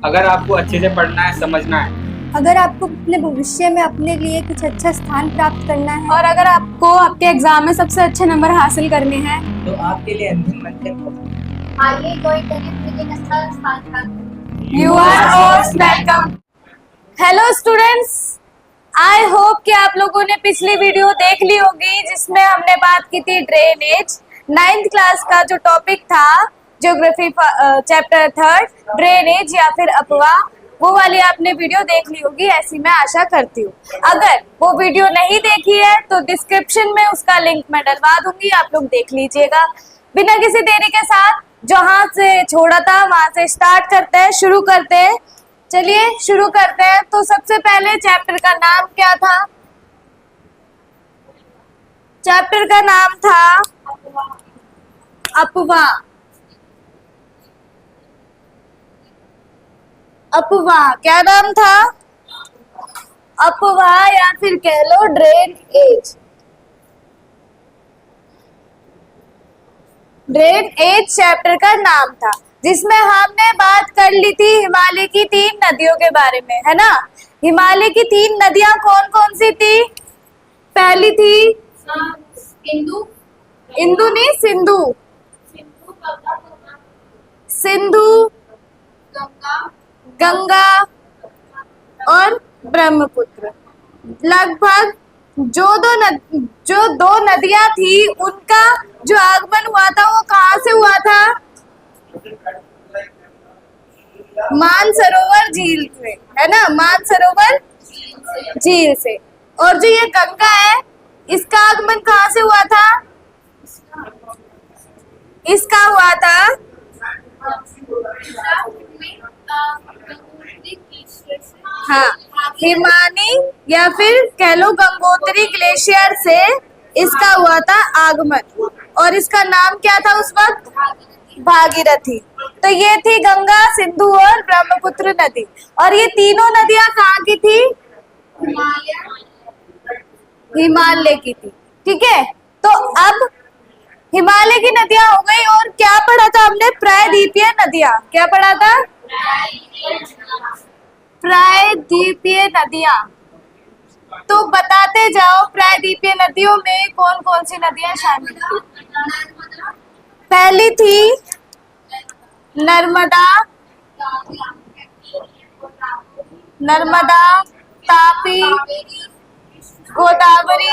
अगर आपको अच्छे से पढ़ना है, समझना है, अगर आपको अपने भविष्य में अपने लिए कुछ अच्छा स्थान प्राप्त करना है, और अगर आपको आपके एग्जाम में सबसे अच्छे नंबर हासिल करने हैं, तो आपके लिए अंतिम मंजिल आगे कोई करीब लेकिन अच्छा स्थान प्राप्त you are most welcome. Hello students, I hope कि आप लोगों ने पिछली वीडियो देख ली होगी जिसमें हमने बात की थी ड्रेनेज। 9th क्लास का जो टॉपिक था ज्योग्राफी चैप्टर 3 ड्रेनेज या फिर अपवाह, वो वाली आपने वीडियो देख ली होगी, ऐसी मैं आशा करती हूँ। अगर वो वीडियो नहीं देखी है तो डिस्क्रिप्शन में उसका लिंक मैं डलवा दूंगी, आप लोग देख लीजिएगा। बिना किसी देरी के साथ जहाँ से छोड़ा था वहां से स्टार्ट करते हैं, शुरू करते हैं। चलिए शुरू करते हैं। तो सबसे पहले चैप्टर का नाम क्या था? चैप्टर का नाम था अपवाह। अपवाह क्या नाम था? अपवाह या फिर कह लो ड्रेनेज। ड्रेनेज चैप्टर का नाम था जिसमें हमने बात कर ली थी हिमालय की 3 नदियों के बारे में, है ना। हिमालय की 3 नदियां कौन कौन सी थी? पहली थी इंदु, इंदु नहीं, सिंधु। सिंधु, गंगा, गंगा और ब्रह्मपुत्र। लगभग जो दो नदियां थी उनका जो आगमन हुआ था वो कहाँ से हुआ था? मानसरोवर झील से, है ना, मानसरोवर झील से। और जो ये गंगा है इसका आगमन कहाँ से हुआ था? इसका हुआ था हाँ, हिमानी या फिर कह लो गंगोत्री ग्लेशियर से इसका हुआ था आगमन। और इसका नाम क्या था उस वक्त? भागीरथी। तो ये थी गंगा, सिंधु और ब्रह्मपुत्र नदी। और ये तीनों नदियां कहाँ की थी? हिमालय की थी। ठीक है, तो अब हिमालय की नदियां हो गई। और क्या पढ़ा था हमने? प्रायद्वीपीय नदियां। क्या पढ़ा था? प्रायद्वीपीय नदियां। तो बताते जाओ प्रायद्वीपीय नदियों में कौन कौन सी नदियां शामिल थी। पहली थी नर्मदा, नर्मदा, तापी, गोदावरी,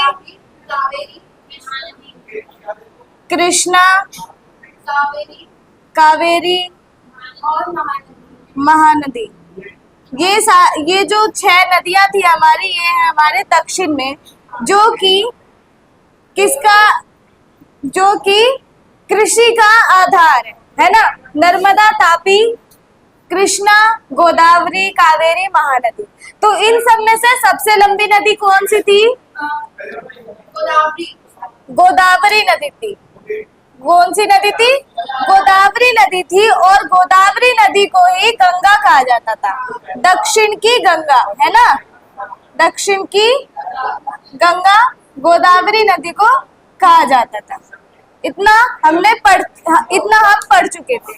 कृष्णा, कावेरी और महानदी। ये जो 6 नदियां थी हमारी, ये है हमारे दक्षिण में, जो कि किसका, जो कि कृषि का आधार है ना। नर्मदा, तापी, कृष्णा, गोदावरी, कावेरी, महानदी। तो इन सब में से सबसे लंबी नदी कौन सी थी? गोदावरी नदी थी। कौन सी नदी थी? गोदावरी नदी थी। और गोदावरी नदी को ही गंगा कहा जाता था। दक्षिण की गंगा, है ना, दक्षिण की गंगा गोदावरी नदी को कहा जाता था। इतना हम पढ़ चुके थे।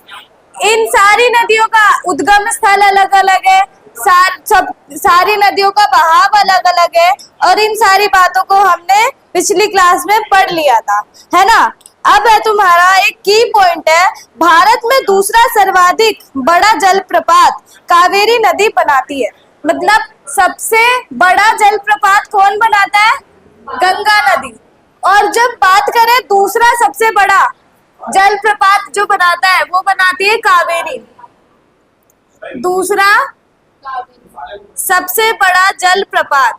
इन सारी नदियों का उद्गम स्थल अलग अलग है, सारी नदियों का बहाव अलग अलग है। और इन सारी बातों को हमने पिछली क्लास में पढ़ लिया था, है ना। अब है तुम्हारा एक की पॉइंट है, भारत में दूसरा सर्वाधिक बड़ा जलप्रपात कावेरी नदी बनाती है। मतलब सबसे बड़ा जलप्रपात कौन बनाता है? गंगा नदी। और जब बात करें दूसरा सबसे बड़ा जलप्रपात जो बनाता है वो बनाती है कावेरी। दूसरा सबसे बड़ा जलप्रपात।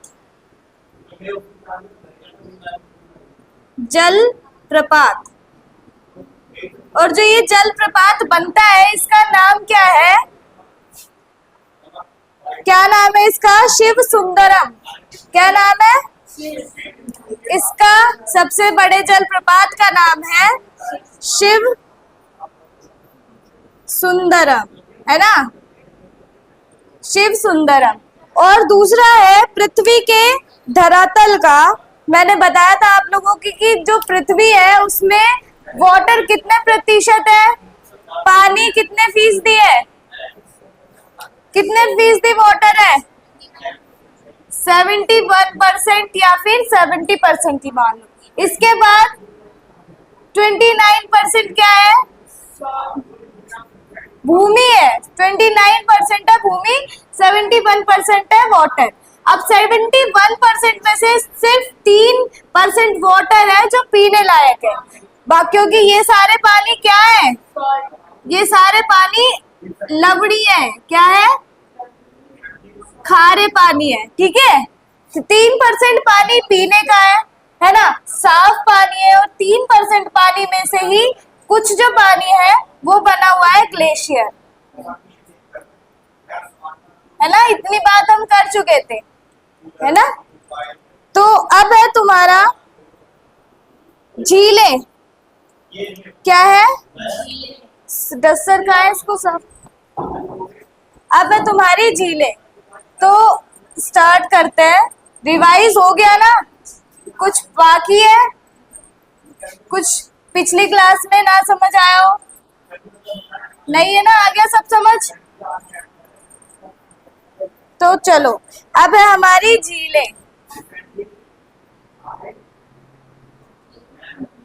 और जो ये जलप्रपात बनता है इसका नाम क्या है? क्या नाम है इसका? शिव सुंदरम। क्या नाम है इसका? सबसे बड़े जलप्रपात का नाम है शिव सुंदरम, है ना, शिव सुंदरम। और दूसरा है पृथ्वी के धरातल का। मैंने बताया था आप लोगों की कि जो पृथ्वी है उसमें वाटर कितने प्रतिशत है? पानी कितने फीसदी है? कितने फीसदी वाटर है? 71% या फिर 70% ही मान लो। इसके बाद 29% क्या है? भूमि है। 29% है भूमि, 71% है वाटर। अब 71% में से सिर्फ 3% वाटर है जो पीने लायक है, बाकियों की ये सारे पानी क्या है? ये सारे पानी लवड़ी है। क्या है? खारे पानी है। ठीक है, 3% पानी पीने का है ना, साफ पानी है। और 3% पानी में से ही कुछ जो पानी है वो बना हुआ है ग्लेशियर, है ना। इतनी बात हम कर चुके थे, है ना। तो अब है तुम्हारा झीलें। क्या है? डस्टर का है इसको सब। अब है तुम्हारी झीलें। तो स्टार्ट करते हैं। रिवाइज हो गया ना? कुछ बाकी है? कुछ पिछली क्लास में ना समझ आया हो? नहीं है ना? आ गया सब समझ? तो चलो, अब है हमारी झीलें।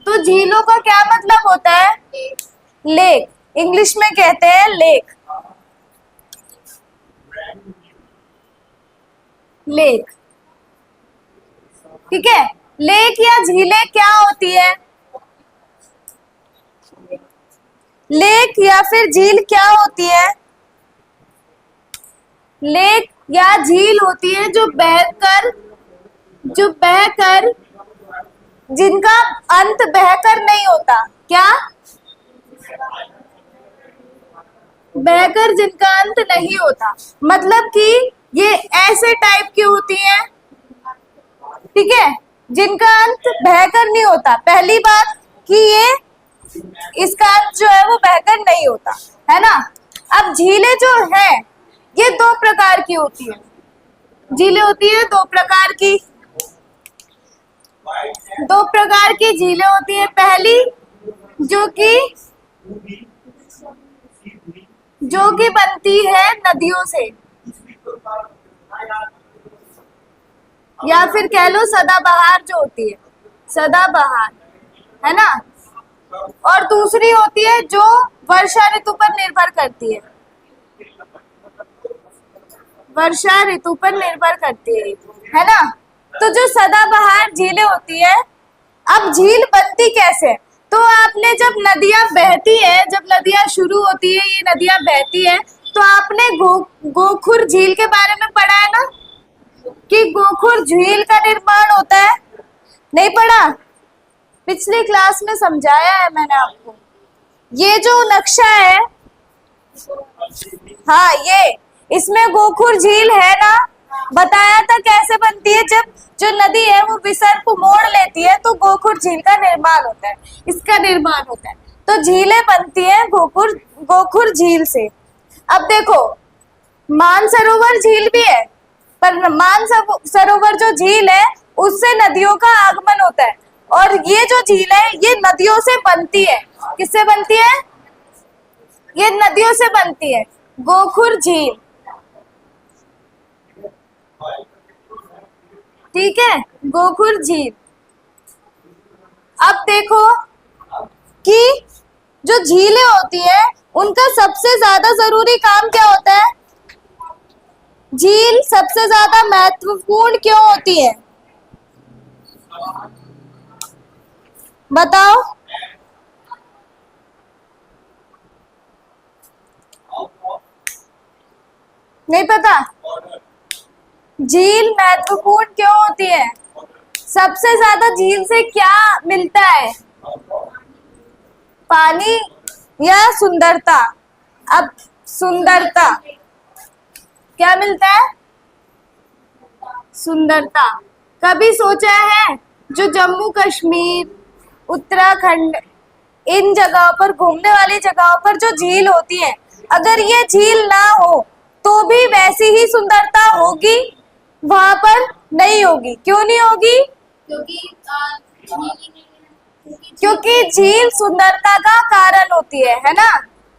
तो झीलों का क्या मतलब होता है? लेक। इंग्लिश में कहते हैं लेक। लेक, ठीक है। लेक या झीलें क्या होती है? लेक या फिर झील क्या होती है? लेक या झील होती है जो बहकर जिनका अंत बहकर नहीं होता। क्या? बहकर जिनका अंत नहीं होता, मतलब कि ये ऐसे टाइप की होती हैं, ठीक है, जिनका अंत बहकर नहीं होता। पहली बात कि ये इसका अंत जो है वो बहकर नहीं होता, है ना। अब झीलें जो है ये 2 प्रकार की होती है। झीलें होती है 2 प्रकार की। 2 प्रकार की झीलें होती है। पहली जो कि बनती है नदियों से, या फिर कह लो सदाबहार जो होती है, सदाबहार, है ना। और दूसरी होती है जो वर्षा ऋतु पर निर्भर करती है। वर्षा ऋतु पर निर्भर करती है ना। तो जो सदाबहार झीलें होती है, अब झील बनती कैसे? तो आपने जब नदियां बहती है, जब नदियां शुरू होती है, ये नदियां बहती है, तो आपने गोखुर झील के बारे में पढ़ा है ना, कि गोखुर झील का निर्माण होता है। नहीं पढ़ा? पिछली क्लास में समझाया है मैंने आपको। ये जो नक्शा है, हाँ, ये इसमें गोखुर झील है ना, बताया था कैसे बनती है। जब जो नदी है वो विसर्ग को मोड़ लेती है तो गोखुर झील का निर्माण होता है, इसका निर्माण होता है। तो झीलें बनती हैं गोखुर झील से। अब देखो, मानसरोवर झील भी है, पर मानसरोवर जो झील है उससे नदियों का आगमन होता है। और ये जो झील है ये नदियों से बनती है। किससे बनती है? ये नदियों से बनती है, गोखुर झील। ठीक है, गोखुर झील। अब देखो कि जो झीलें होती है उनका सबसे ज्यादा जरूरी काम क्या होता है? झील सबसे ज्यादा महत्वपूर्ण क्यों होती है? बताओ। नहीं पता? झील महत्वपूर्ण क्यों होती है? सबसे ज्यादा झील से क्या मिलता है? पानी या सुंदरता? अब सुंदरता, क्या मिलता है? सुंदरता। कभी सोचा है जो जम्मू कश्मीर, उत्तराखंड, इन जगहों पर, घूमने वाली जगहों पर जो झील होती है, अगर ये झील ना हो तो भी वैसी ही सुंदरता होगी? वहां पर नहीं होगी। क्यों नहीं होगी? क्योंकि झील सुंदरता का कारण होती है ना।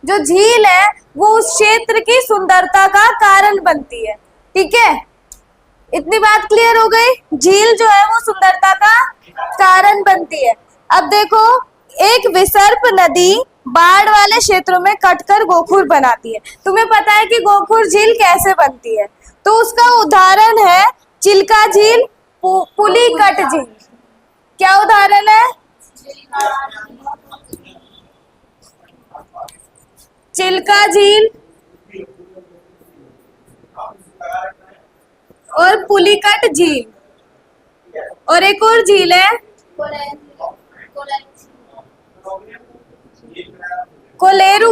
जो झील है वो उस क्षेत्र की सुंदरता का कारण बनती है। ठीक है, इतनी बात क्लियर हो गई। झील जो है वो सुंदरता का कारण बनती है। अब देखो, एक विसर्प नदी बाढ़ वाले क्षेत्रों में कटकर गोखुर बनाती है। तुम्हें पता है कि गोखुर झील कैसे बनती है? तो उसका उदाहरण है चिल्का झील, पुलिकट झील। क्या उदाहरण है? चिल्का झील और पुलिकट झील। और एक और झील है कोलेरू।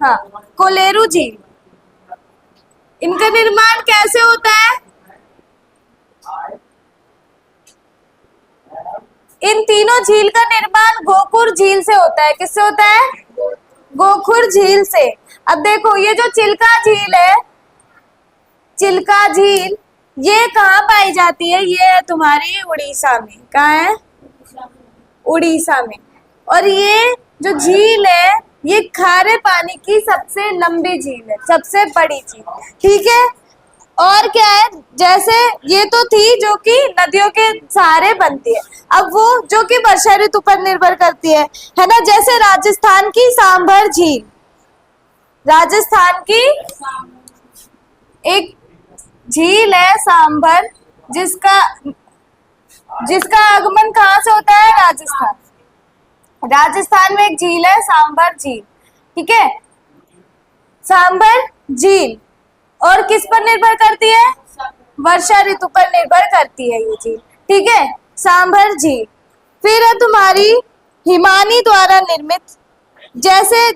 हाँ, कोलेरू झील। इनका निर्माण कैसे होता है? इन तीनों झील का निर्माण गोखुर झील से होता है। किससे होता है? गोखुर झील से। अब देखो, ये जो चिल्का झील है, चिल्का झील ये कहाँ पाई जाती है? ये है तुम्हारी उड़ीसा में। कहाँ है? उड़ीसा में। और ये जो झील है ये खारे पानी की सबसे लंबी झील है, सबसे बड़ी झील। ठीक है, और क्या है, जैसे ये तो थी जो कि नदियों के सहारे बनती है, अब वो जो कि वर्षा ऋतु पर निर्भर करती है ना। जैसे राजस्थान की सांभर झील, राजस्थान की एक झील है सांभर, जिसका आगमन कहाँ से होता है? राजस्थान। राजस्थान में एक झील है सांभर झील। ठीक है, सांभर झील और किस पर निर्भर करती है? वर्षा ऋतु पर निर्भर करती है ये झील। ठीक है, सांभर झील। फिर है तुम्हारी हिमानी द्वारा निर्मित। जैसे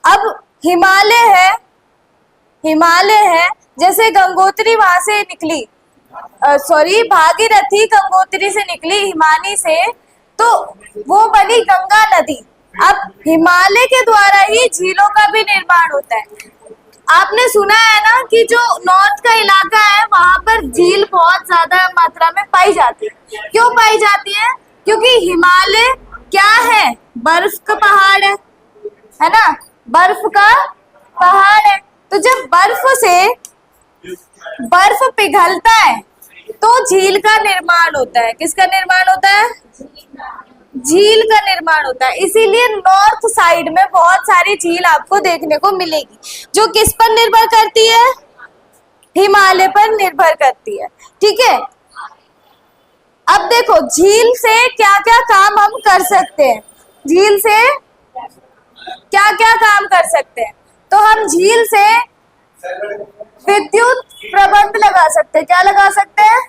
अब हिमालय है, जैसे गंगोत्री वहां से निकली, भागीरथी गंगोत्री से निकली हिमानी से, तो वो बनी गंगा नदी। अब हिमालय के द्वारा ही झीलों का भी निर्माण होता है। आपने सुना है ना कि जो नॉर्थ का इलाका है वहां पर झील बहुत ज्यादा मात्रा में पाई जाती है। क्यों पाई जाती है? क्योंकि हिमालय क्या है? बर्फ का पहाड़ है ना, बर्फ का पहाड़ है। तो जब बर्फ पिघलता है तो झील का निर्माण होता है। किसका निर्माण होता है? झील का निर्माण होता है। इसीलिए नॉर्थ साइड में बहुत सारी झील आपको देखने को मिलेगी, जो किस पर निर्भर करती है? हिमालय पर निर्भर करती है। ठीक है, अब देखो झील से क्या क्या काम हम कर सकते हैं। झील से क्या क्या काम कर सकते हैं? तो हम झील से विद्युत प्रबंध लगा सकते हैं। क्या लगा सकते हैं?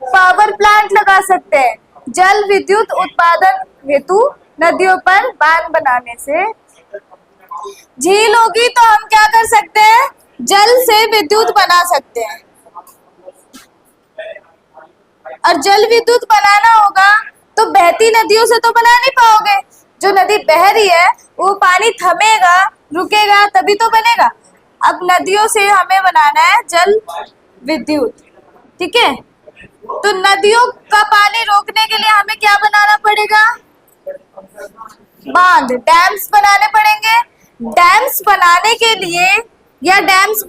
पावर प्लांट लगा सकते हैं। जल विद्युत उत्पादन हेतु नदियों पर बांध बनाने से झील होगी तो हम क्या कर सकते हैं? जल से विद्युत बना सकते हैं। और जल विद्युत बनाना होगा तो बहती नदियों से तो बना नहीं पाओगे। जो नदी बह रही है वो पानी थमेगा, रुकेगा, तभी तो बनेगा। अब नदियों से हमें बनाना है जल विद्युत। ठीक है, तो नदियों का पानी रोकने के लिए हमें क्या बनाना पड़ेगा? बांध, डैम्स बनाने पड़ेंगे। डैम्स बनाने के लिए या डैम्स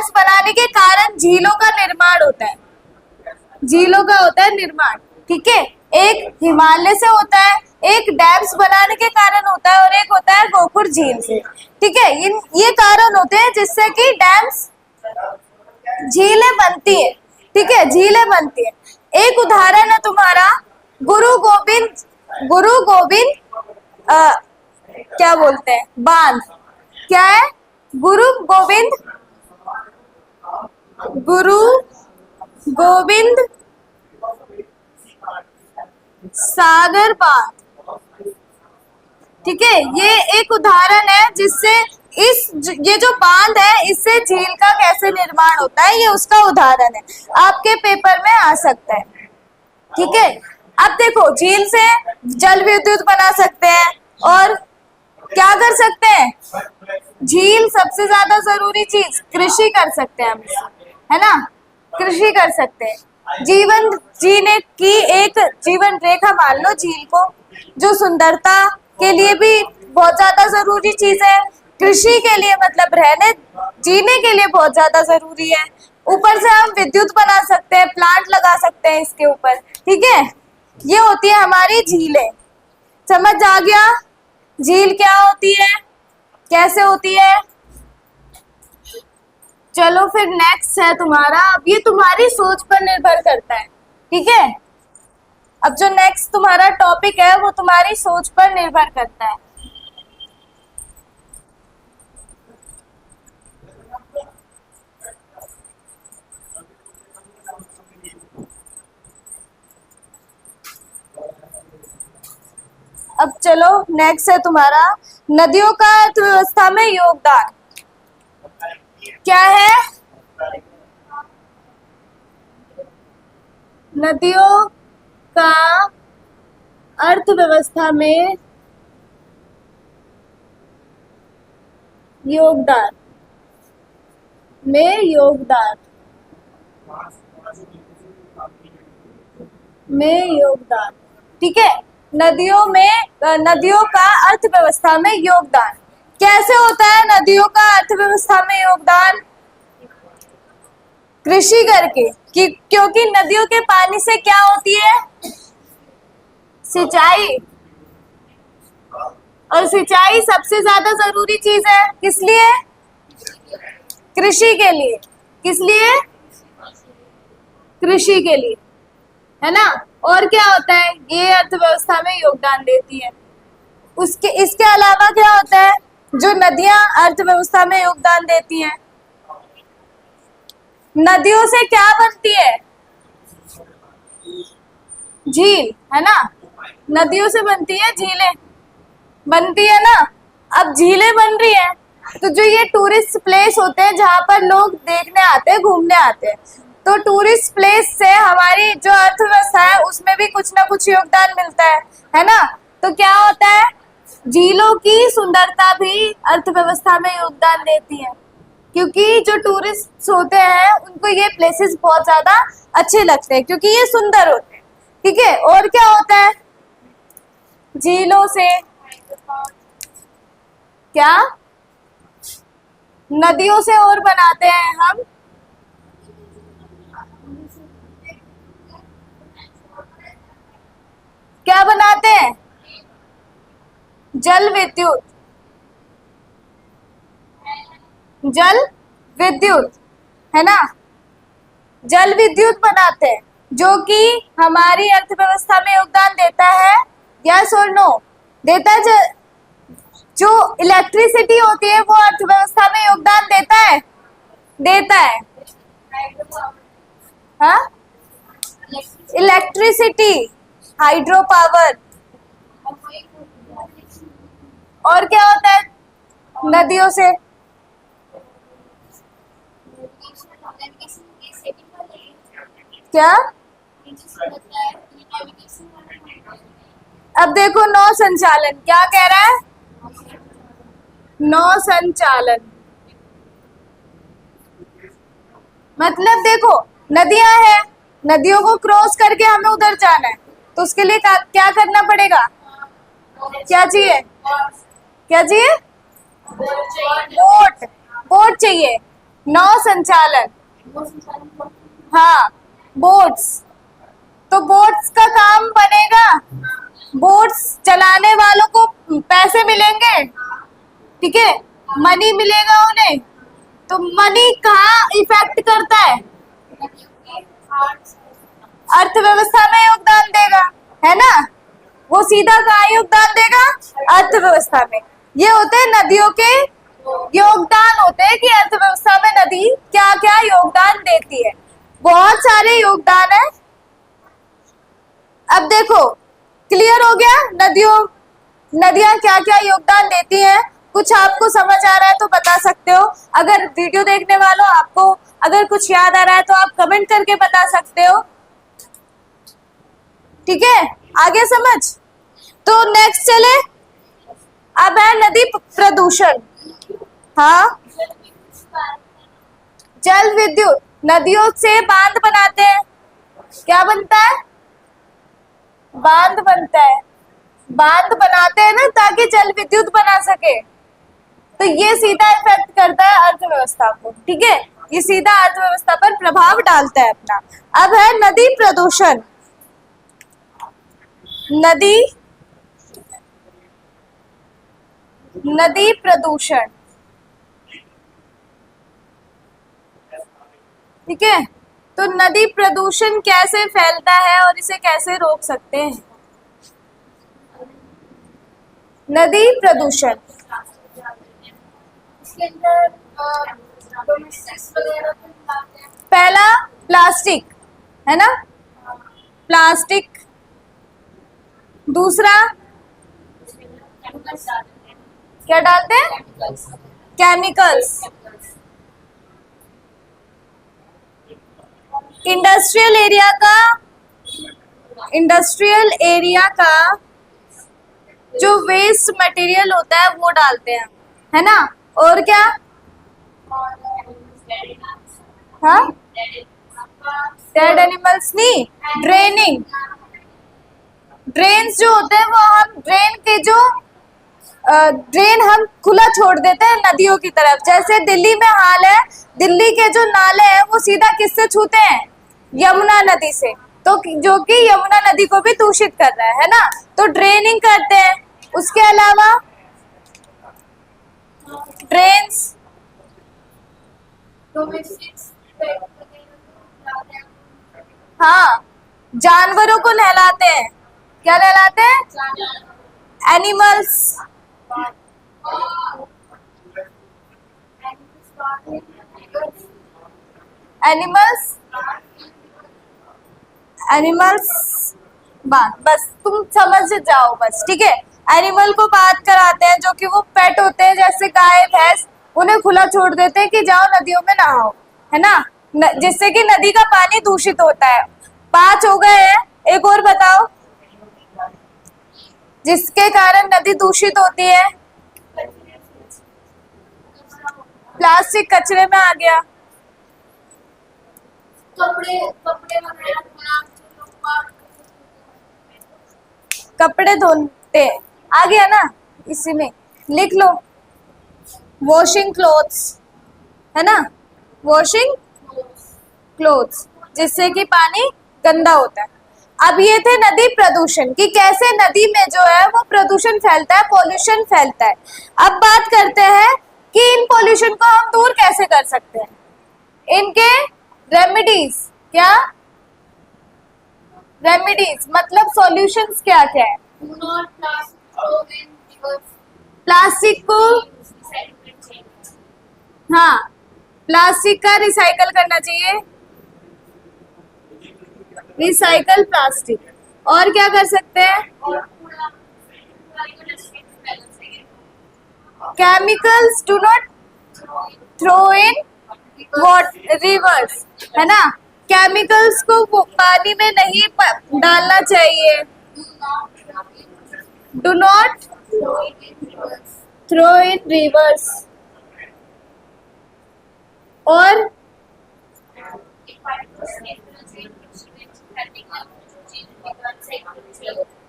बनाने के कारण झीलों का निर्माण होता है। झीलों का होता है निर्माण। ठीक है, एक हिमालय से होता है, एक डैम्स बनाने के कारण होता है और एक होता है गोखुर झील से। ठीक है, ये कारण होते हैं जिससे कि डैम्स झीलें बनती है। ठीक है, झीलें बनती है। एक उदाहरण है तुम्हारा गुरु गोविंद क्या बोलते हैं? बांध। क्या है? गुरु गोविंद सागर बांध। ठीक है, ये एक उदाहरण है जिससे ये जो बांध है इससे झील का कैसे निर्माण होता है, ये उसका उदाहरण है। आपके पेपर में आ सकता है। ठीक है, अब देखो झील से जल विद्युत बना सकते हैं और क्या कर सकते हैं? झील सबसे ज्यादा जरूरी चीज कृषि कर सकते हैं हम, है ना, कृषि कर सकते हैं। जीवन जीने की एक जीवन रेखा मान लो झील को, जो सुंदरता के लिए भी बहुत ज्यादा जरूरी चीज है, कृषि के लिए मतलब रहने जीने के लिए बहुत ज्यादा जरूरी है। ऊपर से हम विद्युत बना सकते हैं, प्लांट लगा सकते हैं इसके ऊपर, ठीक है। ये होती है हमारी झीलें। समझ आ गया झील क्या होती है, कैसे होती है। चलो फिर नेक्स्ट है तुम्हारा, अब ये तुम्हारी सोच पर निर्भर करता है, ठीक है। अब जो नेक्स्ट तुम्हारा टॉपिक है वो तुम्हारी सोच पर निर्भर करता है। अब चलो नेक्स्ट है तुम्हारा नदियों का अर्थव्यवस्था में योगदान क्या है। नदियों का अर्थव्यवस्था में योगदान ठीक है। नदियों का अर्थव्यवस्था में योगदान कैसे होता है। नदियों का अर्थव्यवस्था में योगदान कृषि करके, क्योंकि नदियों के पानी से क्या होती है, सिंचाई। और सिंचाई सबसे ज्यादा जरूरी चीज है, किस लिए, कृषि के लिए। किस लिए, कृषि के लिए, है ना। और क्या होता है, ये अर्थव्यवस्था में योगदान देती है। इसके अलावा क्या होता है, जो नदियां अर्थव्यवस्था में योगदान देती हैं। नदियों से क्या बनती है, झील, है ना। नदियों से बनती है झीलें, बनती है ना। अब झीलें बन रही है तो जो ये टूरिस्ट प्लेस होते हैं जहाँ पर लोग देखने आते हैं, घूमने आते हैं, तो टूरिस्ट प्लेस से हमारी जो अर्थव्यवस्था है उसमें भी कुछ ना कुछ योगदान मिलता है ना। तो क्या होता है, झीलों की सुंदरता भी अर्थव्यवस्था में योगदान देती है, क्योंकि जो टूरिस्ट होते हैं उनको ये प्लेसेस बहुत ज्यादा अच्छे लगते हैं क्योंकि ये सुंदर होते हैं, ठीक है। और क्या होता है, झीलों से क्या, नदियों से और बनाते हैं हम क्या बनाते हैं, जल विद्युत। जल विद्युत, है ना। जल विद्युत बनाते हैं जो कि हमारी अर्थव्यवस्था में योगदान देता है, यस और नो, देता है। जो इलेक्ट्रिसिटी होती है वो अर्थव्यवस्था में योगदान देता है हाँ, इलेक्ट्रिसिटी, हाइड्रो पावर। और क्या होता है नदियों से, क्या। अब देखो नौ संचालन क्या कह रहा है, नौ संचालन मतलब देखो नदियां हैं, नदियों को क्रॉस करके हमें उधर जाना है तो उसके लिए क्या करना पड़ेगा, क्या चाहिए, क्या चाहिए, बोट चाहिए। नौ संचालन, हाँ बोट्स। तो बोट्स का काम बनेगा, बोट्स चलाने वालों को पैसे मिलेंगे, ठीक है, मनी मिलेगा उन्हें। तो मनी कहाँ इफेक्ट करता है, अर्थव्यवस्था में योगदान देगा, है ना। वो सीधा कहाँ योगदान देगा, अर्थव्यवस्था में। ये होते हैं नदियों के योगदान, होते हैं कि अर्थव्यवस्था में नदी क्या क्या योगदान देती है। बहुत सारे योगदान है। अब देखो क्लियर हो गया, नदियां क्या क्या योगदान देती हैं। कुछ आपको समझ आ रहा है तो बता सकते हो, अगर वीडियो देखने वालों आपको अगर कुछ याद आ रहा है तो आप कमेंट करके बता सकते हो, ठीक है। आगे समझ। तो नेक्स्ट चले, अब है नदी प्रदूषण। हाँ, जल विद्युत, नदियों से बांध बनाते हैं, क्या बनता है? बांध बनता है। बांध बनाते हैं ना ताकि जल विद्युत बना सके, तो ये सीधा इफेक्ट करता है अर्थव्यवस्था को। ठीक है, ये सीधा अर्थव्यवस्था पर प्रभाव डालता है अपना। अब है नदी प्रदूषण। नदी प्रदूषण, ठीक है। तो नदी प्रदूषण कैसे फैलता है और इसे कैसे रोक सकते हैं? नदी प्रदूषण, पहला प्लास्टिक, है ना, प्लास्टिक। दूसरा क्या डालते हैं? केमिकल्स। इंडस्ट्रियल एरिया का जो वेस्ट मटेरियल होता है वो डालते हैं, है ना। और क्या? हाँ, डेड एनिमल्स नहीं, ड्रेनिंग। ड्रेन्स जो होते हैं वो हम ड्रेन हम खुला छोड़ देते हैं नदियों की तरफ। जैसे दिल्ली में हाल है, दिल्ली के जो नाले हैं वो सीधा किससे छूते हैं? यमुना नदी से, तो जो कि यमुना नदी को भी दूषित कर रहा है ना। तो ड्रेनिंग करते हैं। उसके अलावा ड्रेन्स, हाँ, जानवरों को नहलाते हैं। क्या नहलाते हैं? एनिमल्स। बस तुम समझ जाओ बस, ठीक है। एनिमल को बात कराते हैं जो कि वो पेट होते हैं, जैसे गाय भैंस, उन्हें खुला छोड़ देते हैं कि जाओ नदियों में नहाओ, है ना, जिससे कि नदी का पानी दूषित होता है। 5 हो गए हैं, एक और बताओ जिसके कारण नदी दूषित होती है। प्लास्टिक कचरे में आ गया। कपड़े धोते आ गया ना, इसी में लिख लो वॉशिंग क्लोथ्स, है ना, वॉशिंग क्लोथ्स, जिससे कि पानी गंदा होता है। अब ये थे नदी प्रदूषण कि कैसे नदी में जो है वो प्रदूषण फैलता है, पॉल्यूशन फैलता है। अब बात करते हैं कि इन पॉल्यूशन को हम दूर कैसे कर सकते हैं, इनके रेमेडीज। क्या रेमेडीज मतलब सॉल्यूशंस क्या क्या है? प्लास्टिक को, हाँ, प्लास्टिक का रिसाइकल करना चाहिए, रिसाइकल प्लास्टिक। और क्या कर सकते हैं? Chemicals do not throw in rivers, है ना, केमिकल्स को पानी में नहीं डालना चाहिए। Do not throw in rivers. और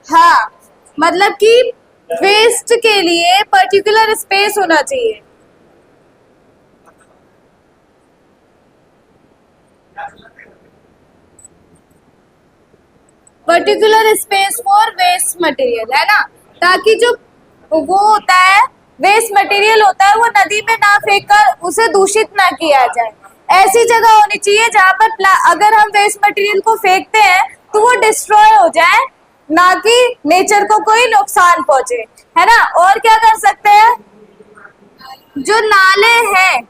हाँ, मतलब कि वेस्ट के लिए पर्टिकुलर स्पेस होना चाहिए। Particular space for waste material, है ना, ताकि जो वो होता है वेस्ट मटेरियल होता है वो नदी में ना फेंक कर उसे दूषित ना किया जाए। ऐसी जगह होनी चाहिए जहाँ पर अगर हम वेस्ट मटेरियल को फेंकते हैं तो वो डिस्ट्रॉय हो जाए, ना कि नेचर को कोई नुकसान पहुंचे, है ना। और क्या कर सकते हैं? जो नाले हैं,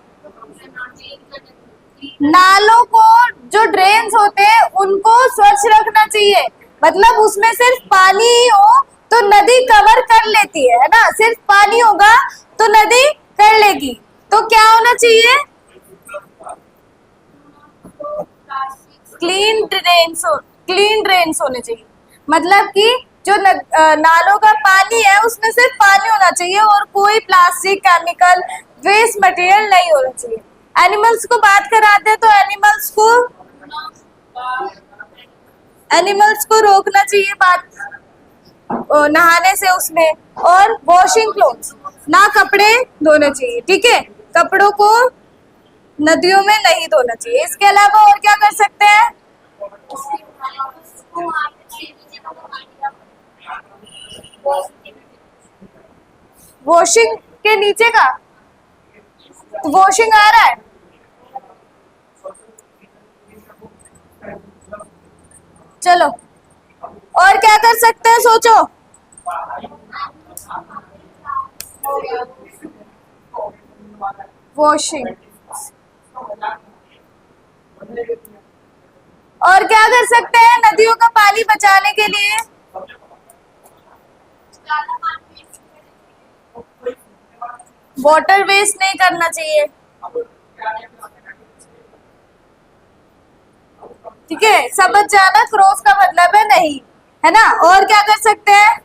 नालों को, जो ड्रेन्स होते हैं उनको स्वच्छ रखना चाहिए। मतलब उसमें सिर्फ पानी ही हो तो नदी कवर कर लेती है ना, सिर्फ पानी होगा तो नदी कर लेगी। तो क्या होना चाहिए? क्लीन ड्रेन्स होने चाहिए। मतलब कि जो नालों का पानी है उसमें सिर्फ पानी होना चाहिए और कोई प्लास्टिक, केमिकल, वेस्ट मटेरियल नहीं होना चाहिए। एनिमल्स को बात कराते हैं तो एनिमल्स को एनिमल्स को रोकना चाहिए बात नहाने से उसमें। और वॉशिंग क्लोथ्स, ना कपड़े धोने चाहिए, ठीक है, कपड़ों को नदियों में नहीं धोना चाहिए। इसके अलावा और क्या कर सकते हैं? वॉशिंग के नीचे का वॉशिंग आ रहा है, चलो और क्या कर सकते हैं सोचो। वॉशिंग, और क्या कर सकते हैं नदियों का पानी बचाने के लिए? वाटर वेस्ट नहीं करना चाहिए, ठीक है, सब जाना क्रॉस का मतलब है नहीं, है ना। और क्या कर सकते हैं?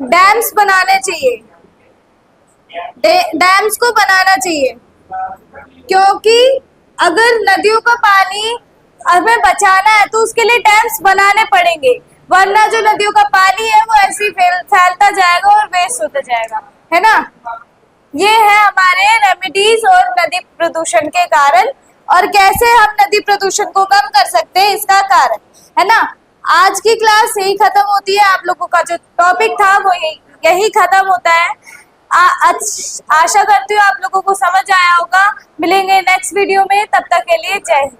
डैम्स बनाने चाहिए, डैम्स को बनाना चाहिए, क्योंकि अगर नदियों का पानी हमें बचाना है तो उसके लिए डैम्स बनाने पड़ेंगे, वरना जो नदियों का पानी है वो ऐसे ही फैलता जाएगा और वेस्ट होता जाएगा, है ना। ये है हमारे रेमेडीज और नदी प्रदूषण के कारण, और कैसे हम नदी प्रदूषण को कम कर सकते हैं इसका कारण, है ना। आज की क्लास यही खत्म होती है, आप लोगों का जो टॉपिक था वो यही खत्म होता है। आशा करती हूँ आप लोगों को समझ आया होगा। मिलेंगे नेक्स्ट वीडियो में, तब तक के लिए जय हिंद।